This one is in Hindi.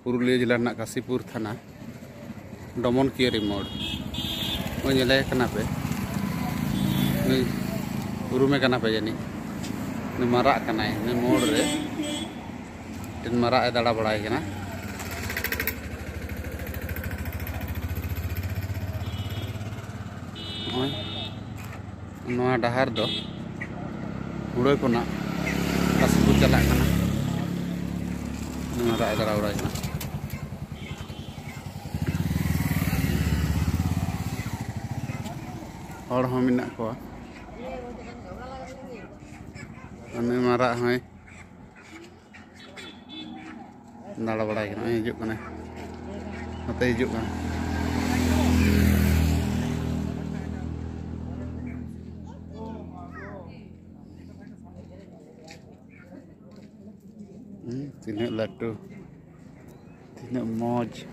पुरुलिया जिला काशीपुर थाना डमन कियारी मोड़ पे उरुमे पे जानी मारा मोड़ रे मारा दाड़ा बड़ाई डहार दो हुड़ो को काशीपुर चला मारा दाड़ा बड़ाई और हम मिना को मारा है दाड़ा बड़ाई हिजुना नते हिजुना तीन लाटू तीन मौज